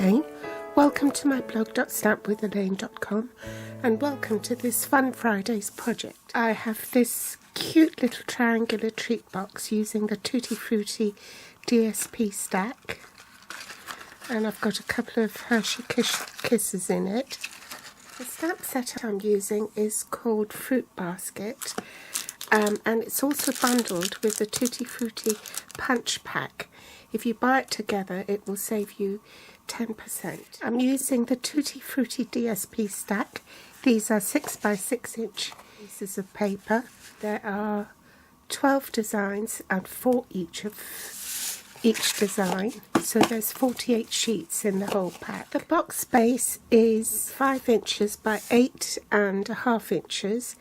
Elaine. Welcome to my blog.stampwithelaine.com and welcome to this Fun Fridays project. I have this cute little triangular treat box using the Tutti Frutti DSP stack, and I've got a couple of Hershey Kisses in it. The stamp set I'm using is called Fruit Basket, and it's also bundled with the Tutti Frutti Punch Pack. If you buy it together, it will save you 10%. I'm using the Tutti Frutti DSP stack. These are 6 by 6 inch pieces of paper. There are 12 designs and 4 each of each design, so there's 48 sheets in the whole pack. The box base is 5 inches by 8.5 inches.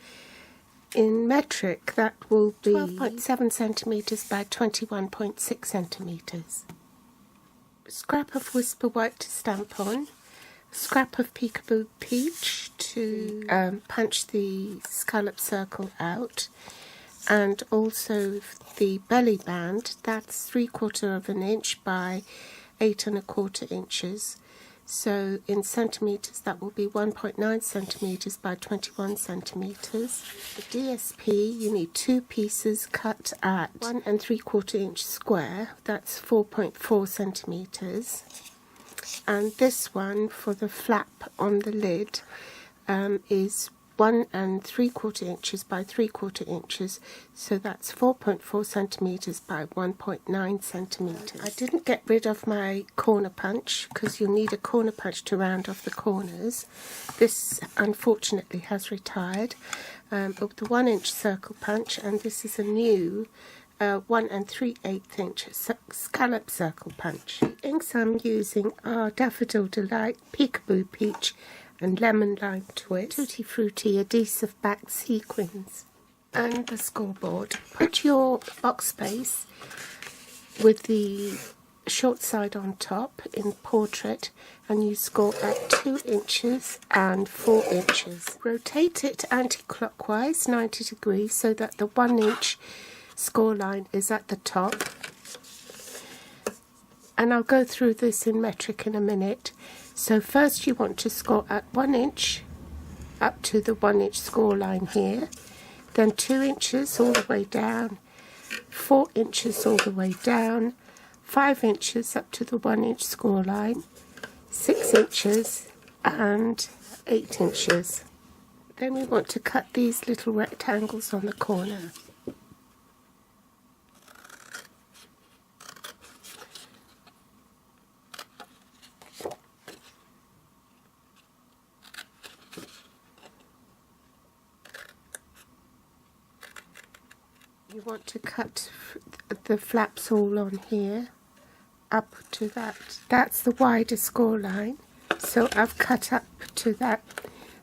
In metric, that will be 12.7 centimetres by 21.6 centimetres. Scrap of Whisper White to stamp on, scrap of Peekaboo Peach to punch the scallop circle out, and also the belly band, that's 3/4 inch by 8.25 inches. So in centimetres that will be 1.9 centimetres by 21 centimetres. The DSP, you need 2 pieces cut at 1 3/4 inch square, that's 4.4 centimetres. And this one for the flap on the lid is 1 3/4 inches by 3/4 inches, so that's 4.4 centimetres by 1.9 centimetres. I didn't get rid of my corner punch because you'll need a corner punch to round off the corners. This unfortunately has retired. Of the 1 inch circle punch, and this is a new 1 3/8 inch scallop circle punch. The inks I'm using are Daffodil Delight, Peekaboo Peach and Lemon Lime Twist, Tutti Frutti adhesive back sequins, and the scoreboard. Put your box base with the short side on top in portrait, and you score at 2 inches and 4 inches. Rotate it anti-clockwise 90 degrees so that the 1 inch score line is at the top. And I'll go through this in metric in a minute. So first you want to score at 1 inch up to the 1 inch score line here, then 2 inches all the way down, 4 inches all the way down, 5 inches up to the 1 inch score line, 6 inches and 8 inches. Then we want to cut these little rectangles on the corner. You want to cut the flaps all on here, up to that. That's the wider score line, so I've cut up to that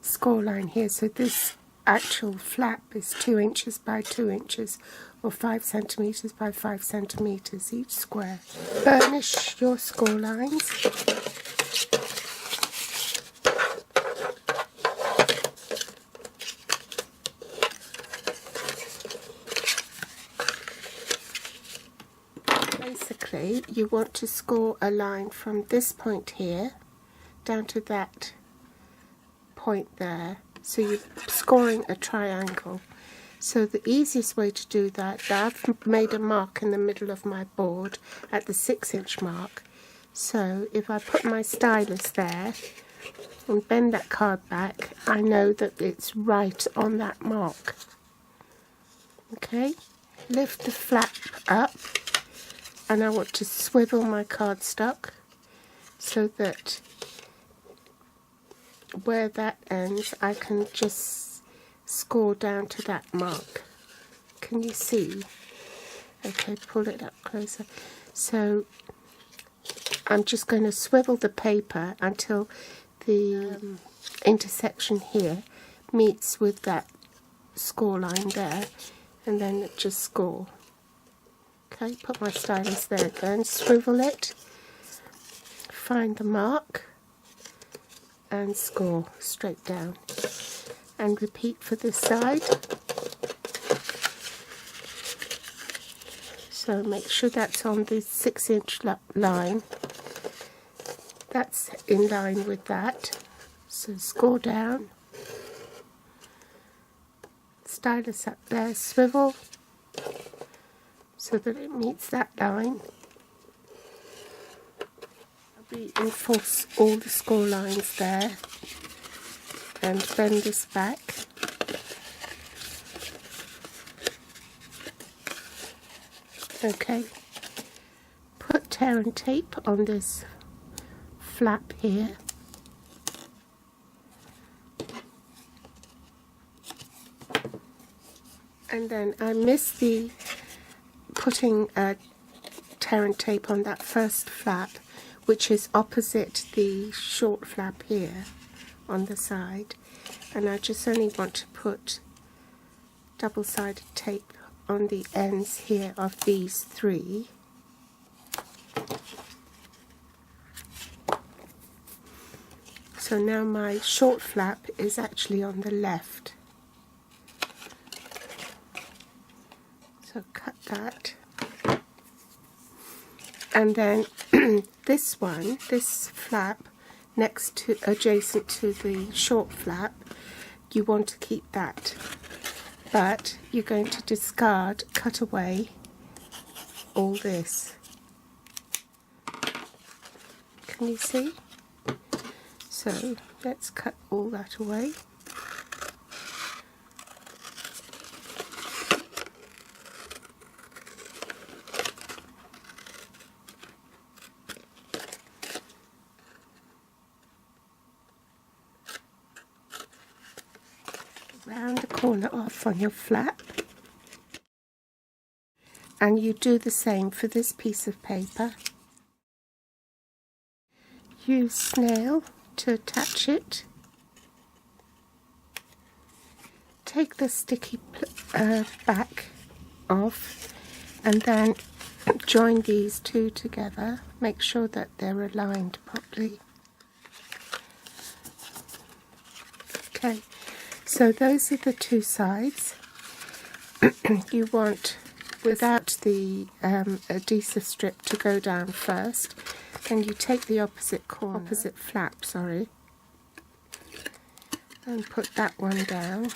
score line here. So this actual flap is 2 inches by 2 inches, or 5 centimetres by 5 centimetres each square. Burnish your score lines. Basically, you want to score a line from this point here down to that point there. So you're scoring a triangle. So the easiest way to do that, I've made a mark in the middle of my board at the 6 inch mark. So if I put my stylus there and bend that card back, I know that it's right on that mark. Okay, lift the flap up. And I want to swivel my cardstock so that where that ends, I can just score down to that mark. Can you see? Okay, pull it up closer. So I'm just going to swivel the paper until the intersection here meets with that score line there, and then just score. Okay, put my stylus there again, swivel it, find the mark and score straight down, and repeat for this side. So make sure that's on the 6 inch line, that's in line with that. So score down, stylus up there, swivel so that it meets that line. Reinforce all the score lines there and bend this back. Okay, put tear and tape on this flap here. And then I missed the putting tear and tape on that first flap, which is opposite the short flap here on the side, and I just only want to put double-sided tape on the ends here of these three. So now my short flap is actually on the left. So cut that. And then this one, this flap next to, adjacent to the short flap, you want to keep that. But you're going to discard, cut away all this. Can you see? So let's cut all that away. Round the corner off on your flap, and you do the same for this piece of paper. Use snail to attach it. Take the sticky back off and then join these two together. Make sure that they're aligned properly. Okay, so those are the two sides. You want, without the adhesive strip, to go down first. Then you take the opposite flap, and put that one down.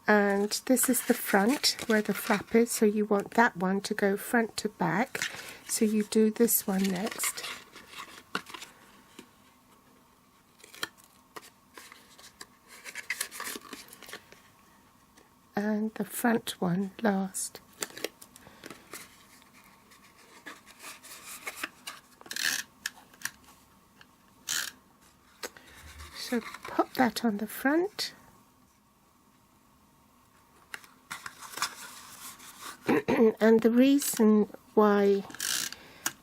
And this is the front where the flap is, so you want that one to go front to back. So you do this one next. And the front one last. So pop that on the front. And the reason why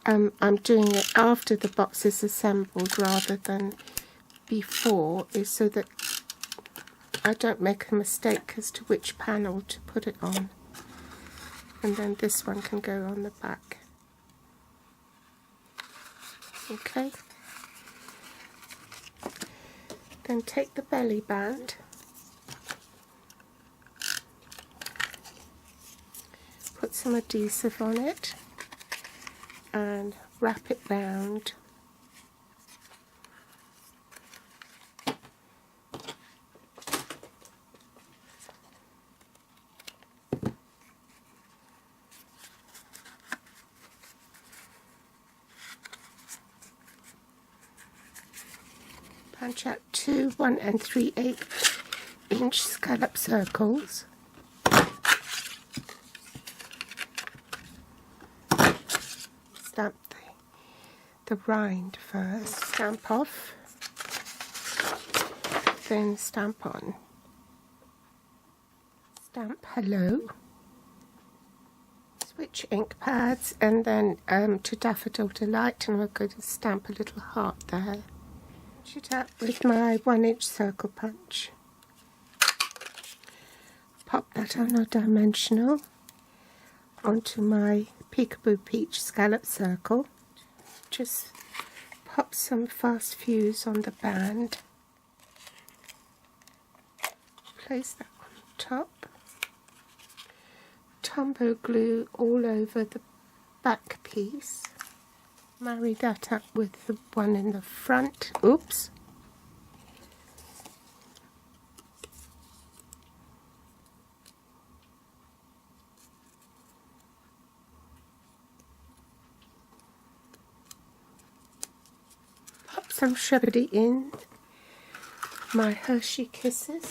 I'm doing it after the box is assembled rather than before is so that I don't make a mistake as to which panel to put it on. And then this one can go on the back. Okay. Then take the belly band, put some adhesive on it and wrap it round. Punch out two 1 3/8 inch scallop circles. Stamp the rind first. Stamp off, then stamp on. Stamp hello. Switch ink pads and then to Daffodil Delight, and we're going to stamp a little heart there. It up with my 1 inch circle punch. Pop that on a dimensional onto my Peekaboo Peach scallop circle. Just pop some fast fuse on the band. Place that on top. Tombow glue all over the back piece, marry that up with the one in the front. Oops. Pop some shrubbery in my Hershey Kisses,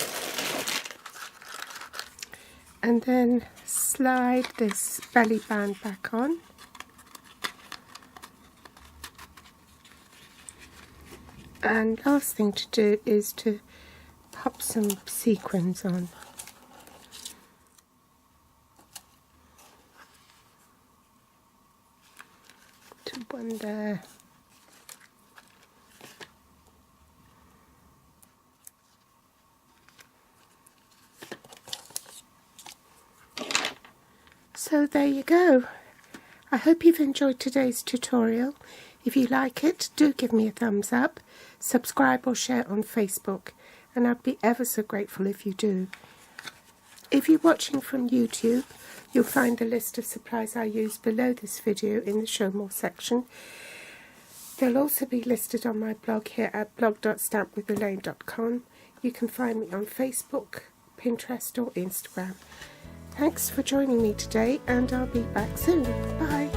and then slide this belly band back on. And last thing to do is to pop some sequins on. To one there. So there you go. I hope you've enjoyed today's tutorial. If you like it, do give me a thumbs up, subscribe or share on Facebook, and I'd be ever so grateful if you do. If you're watching from YouTube, you'll find the list of supplies I use below this video in the Show More section. They'll also be listed on my blog here at blog.stampwithelaine.com. You can find me on Facebook, Pinterest or Instagram. Thanks for joining me today, and I'll be back soon. Bye.